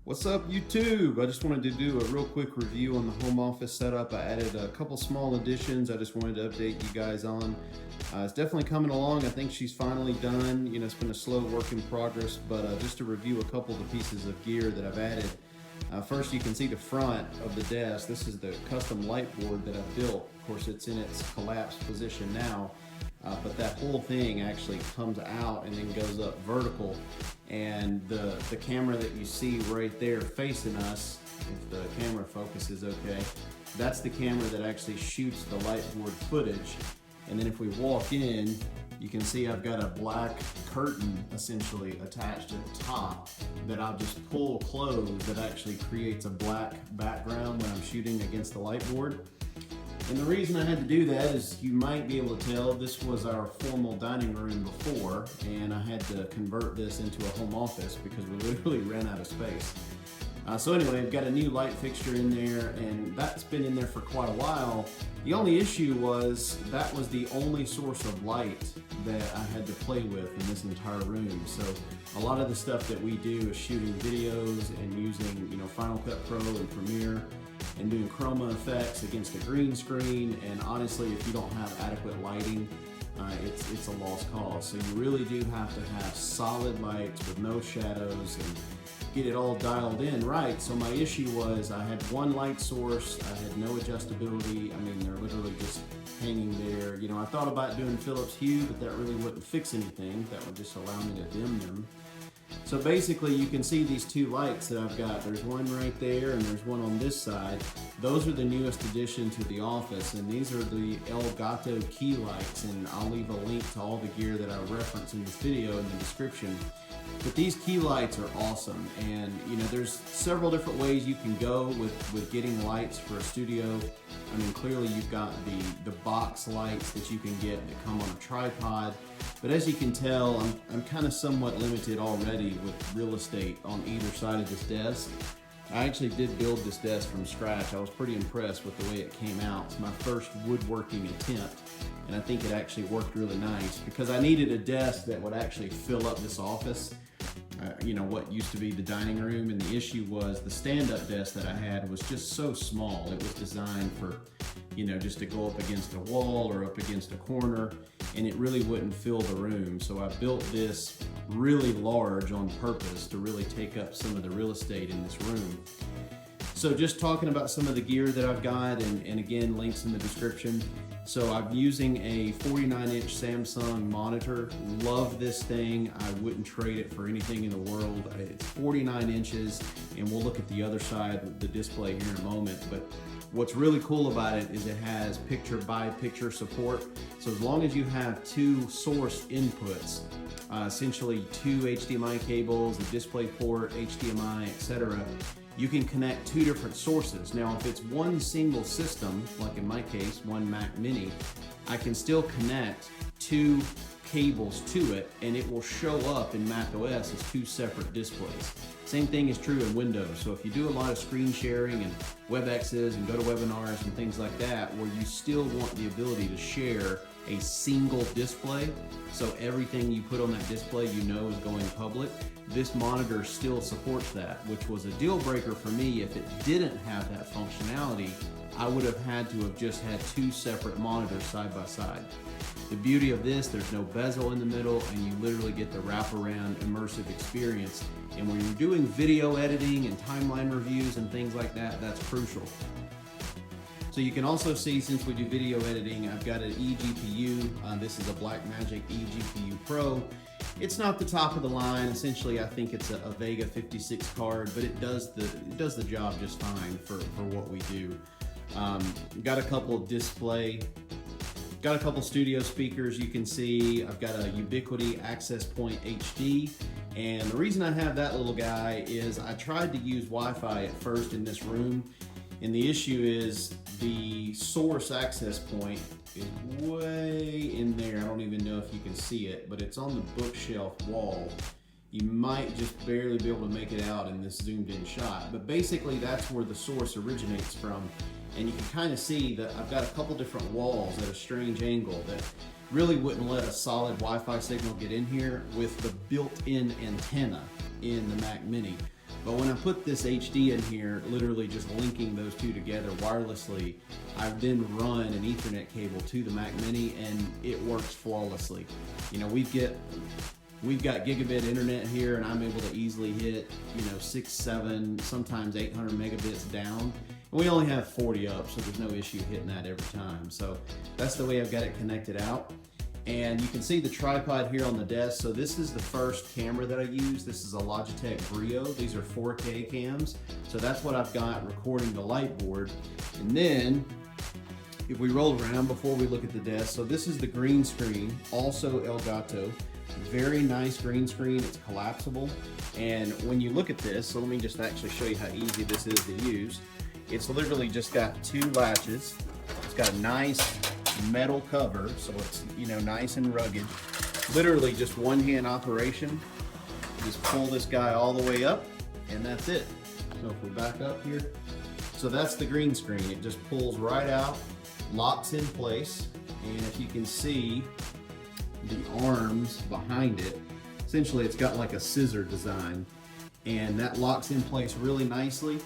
What's up, YouTube? I just wanted to do a real quick review on the home office setup. I added a couple small additions I just wanted to update you guys on. It's definitely coming along. I think she's finally done. You know, it's been a slow work in progress, but just to review a couple of the pieces of gear that I've added. First, you can see the front of the desk. This is the custom light board that I've built. Of course, it's in its collapsed position now. But that whole thing actually comes out and then goes up vertical, and the camera that you see right there facing us, if the camera focus is okay, that's the camera that actually shoots the light board footage. And then if we walk in, you can see I've got a black curtain essentially attached at the top that I'll just pull closed that actually creates a black background when I'm shooting against the light board. And the reason I had to do that is, you might be able to tell, this was our formal dining room before, and I had to convert this into a home office because we literally ran out of space. So anyway, I've got a new light fixture in there, and that's been in there for quite a while. The only issue was that was the only source of light that I had to play with in this entire room. So a lot of the stuff that we do is shooting videos and using, you know, Final Cut Pro and Premiere, and doing chroma effects against a green screen. And honestly, if you don't have adequate lighting, it's a lost cause. So you really do have to have solid lights with no shadows and get it all dialed in right. So my issue was I had one light source, I had no adjustability. I mean, they're literally just hanging there. You know, I thought about doing Philips Hue, but that really wouldn't fix anything. That would just allow me to dim them. So basically, you can see these two lights that I've got. There's one right there and there's one on this side. Those are the newest addition to the office, and these are the Elgato key lights, and I'll leave a link to all the gear that I reference in this video in the description. But these key lights are awesome, and you know, there's several different ways you can go with getting lights for a studio. I mean, clearly you've got the box lights that you can get that come on a tripod, but as you can tell, I'm kind of somewhat limited already with real estate on either side of this desk. I actually did build this desk from scratch. I was pretty impressed with the way it came out. It's my first woodworking attempt, and I think it actually worked really nice because I needed a desk that would actually fill up this office. You know, what used to be the dining room, and the issue was the stand-up desk that I had was just so small. It was designed for, you know, just to go up against a wall or up against a corner, and it really wouldn't fill the room. So I built this really large on purpose to really take up some of the real estate in this room. So just talking about some of the gear that I've got, and again, links in the description. So I'm using a 49-inch Samsung monitor. Love this thing. I wouldn't trade it for anything in the world. It's 49 inches, and we'll look at the other side of the display here in a moment. But what's really cool about it is it has picture-by-picture support. So as long as you have two source inputs, essentially two HDMI cables, a display port, HDMI, etc., you can connect two different sources. Now, if it's one single system, like in my case, one Mac Mini, I can still connect two cables to it, and it will show up in Mac OS as two separate displays. Same thing is true in Windows. So if you do a lot of screen sharing and WebExes and GoToWebinars and things like that, where you still want the ability to share a single display, so everything you put on that display you know is going public, this monitor still supports that, which was a deal breaker for me. If it didn't have that functionality, I would have had to have just had two separate monitors side by side. The beauty of this, there's no bezel in the middle, and you literally get the wraparound immersive experience. And when you're doing video editing and timeline reviews and things like that, that's crucial. So you can also see, since we do video editing, I've got an eGPU. This is a Blackmagic eGPU Pro. It's not the top of the line. Essentially, I think it's a Vega 56 card, but it does the job just fine for what we do. Got a couple studio speakers you can see. I've got a Ubiquiti Access Point HD. And the reason I have that little guy is I tried to use Wi-Fi at first in this room, and the issue is the source access point is way in there. I don't even know if you can see it, but it's on the bookshelf wall. You might just barely be able to make it out in this zoomed in shot, but basically that's where the source originates from. And you can kind of see that I've got a couple different walls at a strange angle that really wouldn't let a solid Wi-Fi signal get in here with the built-in antenna in the Mac Mini. But when I put this HD in here, literally just linking those two together wirelessly, I've then run an Ethernet cable to the Mac Mini and it works flawlessly. You know, we've got gigabit internet here, and I'm able to easily hit, 6, 7, sometimes 800 megabits down. And we only have 40 up, so there's no issue hitting that every time. So that's the way I've got it connected out. And you can see the tripod here on the desk. So this is the first camera that I use. This is a Logitech Brio. These are 4K cams. So that's what I've got recording the light board. And then if we roll around before we look at the desk, so this is the green screen, also Elgato. Very nice green screen, it's collapsible. And when you look at this, so let me just actually show you how easy this is to use. It's literally just got 2 latches. It's got a nice metal cover, so it's nice and rugged. Literally just one-hand operation. Just pull this guy all the way up, and that's it. So if we back up here, so that's the green screen. It just pulls right out, locks in place, and if you can see the arms behind it, essentially it's got like a scissor design, and that locks in place really nicely.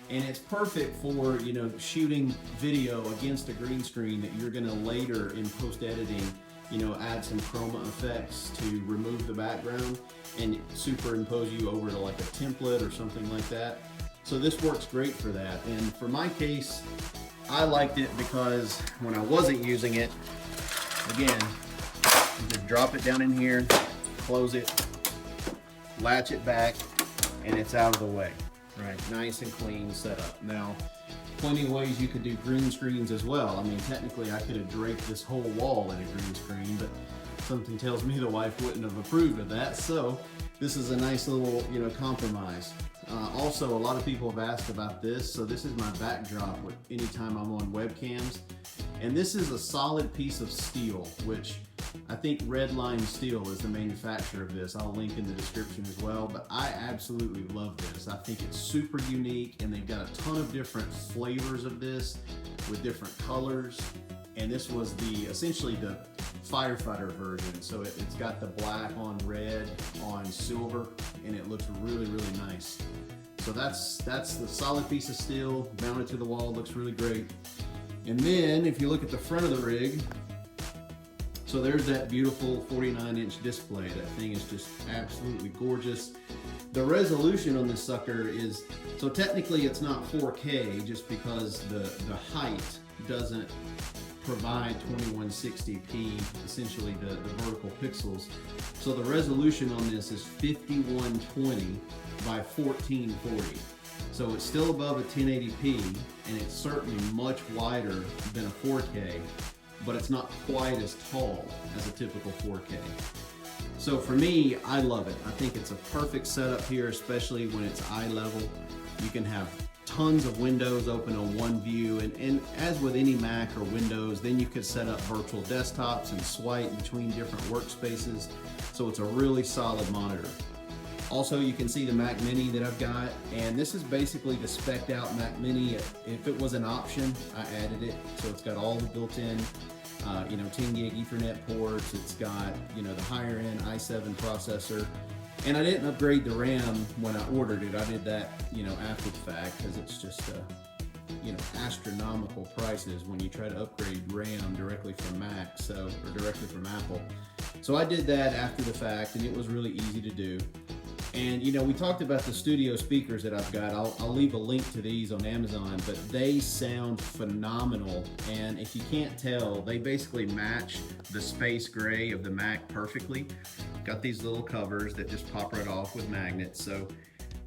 And it's perfect for shooting video against a green screen that you're going to later in post editing add some chroma effects to remove the background and superimpose you over to like a template or something like that. So this works great for that. And for my case, I liked it because when I wasn't using it, again, just drop it down in here, close it, latch it back, and it's out of the way. Right, nice and clean setup. Now, plenty of ways you could do green screens as well. I mean, technically I could have draped this whole wall in a green screen, but something tells me the wife wouldn't have approved of that. So this is a nice little, compromise. Also, a lot of people have asked about this. So this is my backdrop anytime I'm on webcams. And this is a solid piece of steel, which I think Redline Steel is the manufacturer of this. I'll link in the description as well, but I absolutely love this. I think it's super unique, and they've got a ton of different flavors of this with different colors. And this was essentially the firefighter version. So it's got the black on red on silver, and it looks really, really nice. So that's the solid piece of steel mounted to the wall. Looks really great. And then if you look at the front of the rig, so there's that beautiful 49-inch display. That thing is just absolutely gorgeous. The resolution on this sucker is, so technically it's not 4K just because the height doesn't provide 2160p, essentially the vertical pixels. So the resolution on this is 5120 by 1440. So it's still above a 1080p, and it's certainly much wider than a 4K, but it's not quite as tall as a typical 4K. So for me, I love it. I think it's a perfect setup here, especially when it's eye level. You can have tons of windows open on one view, and as with any Mac or Windows, then you could set up virtual desktops and swipe between different workspaces. So it's a really solid monitor. Also, you can see the Mac Mini that I've got, and this is basically the spec'd out Mac Mini. If it was an option, I added it. So it's got all the built-in 10 gig Ethernet ports. It's got, the higher end i7 processor. And I didn't upgrade the RAM when I ordered it. I did that, after the fact, because it's just, astronomical prices when you try to upgrade RAM directly from Mac, or directly from Apple. So I did that after the fact, and it was really easy to do. And we talked about the studio speakers that I've got. I'll leave a link to these on Amazon, but they sound phenomenal. And if you can't tell, they basically match the space gray of the Mac perfectly. Got these little covers that just pop right off with magnets. So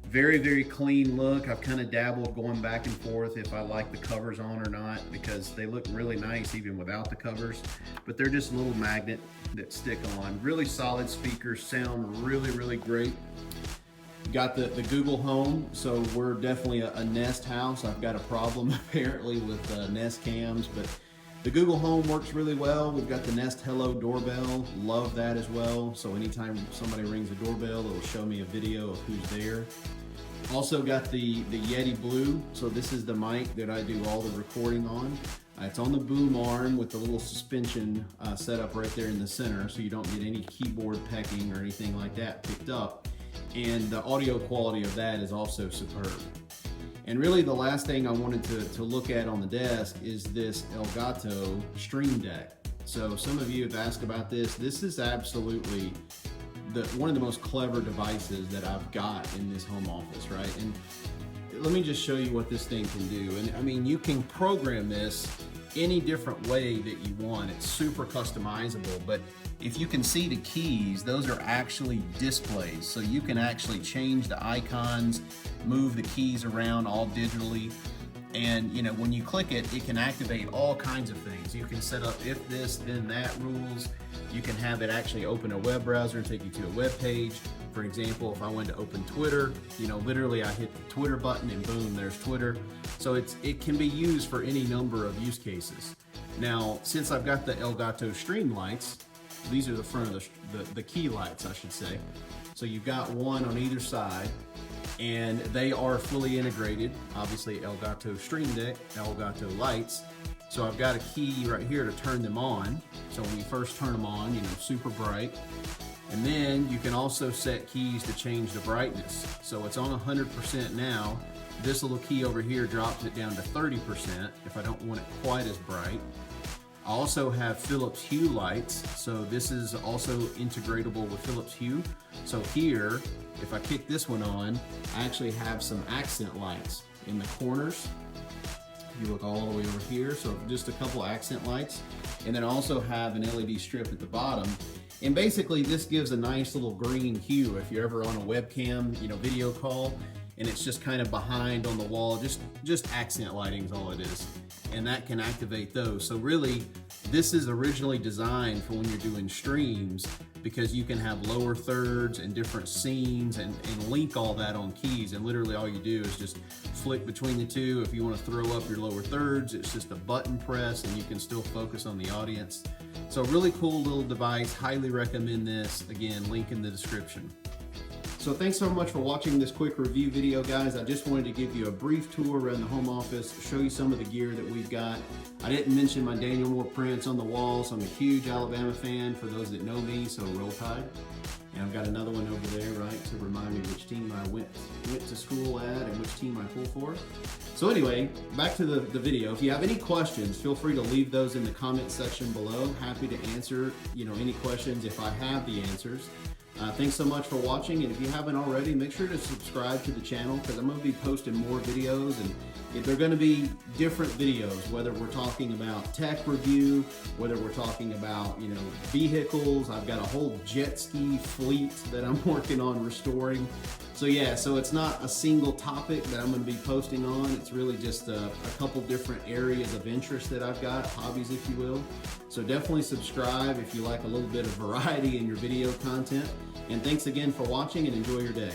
very, very clean look. I've kind of dabbled going back and forth if I like the covers on or not, because they look really nice even without the covers, but they're just a little magnet that stick on. Really solid speakers, sound really, really great. Got the Google Home, so we're definitely a Nest house. I've got a problem apparently with Nest cams, but the Google Home works really well. We've got the Nest Hello doorbell, love that as well. So anytime somebody rings a doorbell, it'll show me a video of who's there. Also got the Yeti Blue, so this is the mic that I do all the recording on. It's on the boom arm with the little suspension set up right there in the center, so you don't get any keyboard pecking or anything like that picked up. and the audio quality of that is also superb. And really the last thing I wanted to look at on the desk is this Elgato Stream Deck. So some of you have asked about this. This is absolutely one of the most clever devices that I've got in this home office, right? And let me just show you what this thing can do. And I mean, you can program this any different way that you want. It's super customizable, but if you can see the keys, those are actually displays. So you can actually change the icons, move the keys around all digitally. And you know, when you click it, it can activate all kinds of things. You can set up if this, then that rules. You can have it actually open a web browser and take you to a web page. For example, if I wanted to open Twitter, you know, literally I hit the Twitter button and boom, there's Twitter. So it can be used for any number of use cases. Now, since I've got the Elgato Stream lights, these are the front of the key lights, I should say. So you've got one on either side, and they are fully integrated. Obviously, Elgato Stream Deck, Elgato lights. So I've got a key right here to turn them on. So when you first turn them on, you know, super bright. And then you can also set keys to change the brightness. So it's on 100% now. This little key over here drops it down to 30% if I don't want it quite as bright. I also have Philips Hue lights. So this is also integratable with Philips Hue. So here, if I kick this one on, I actually have some accent lights in the corners. You look all the way over here, so just a couple accent lights. And then I also have an LED strip at the bottom. And basically this gives a nice little green hue if you're ever on a webcam, you know, video call, and it's just kind of behind on the wall, just accent lighting is all it is. And that can activate those. So really, this is originally designed for when you're doing streams, because you can have lower thirds and different scenes and link all that on keys. And literally all you do is just flick between the two. If you want to throw up your lower thirds, it's just a button press and you can still focus on the audience. So really cool little device, highly recommend this. Again, link in the description. So thanks so much for watching this quick review video, guys. I just wanted to give you a brief tour around the home office, show you some of the gear that we've got. I didn't mention my Daniel Moore prints on the walls. I'm a huge Alabama fan, for those that know me, so Roll Tide. And I've got another one over there, right, to remind me which team I went to school at and which team I pull for. So anyway, back to the video. If you have any questions, feel free to leave those in the comment section below. Happy to answer, you know, any questions if I have the answers. Thanks so much for watching, and if you haven't already, make sure to subscribe to the channel, because I'm going to be posting more videos, and they're going to be different videos, whether we're talking about tech review, whether we're talking about, you know, vehicles. I've got a whole jet ski fleet that I'm working on restoring. So yeah, so it's not a single topic that I'm going to be posting on. It's really just a couple different areas of interest that I've got, hobbies if you will. So definitely subscribe if you like a little bit of variety in your video content. And thanks again for watching, and enjoy your day.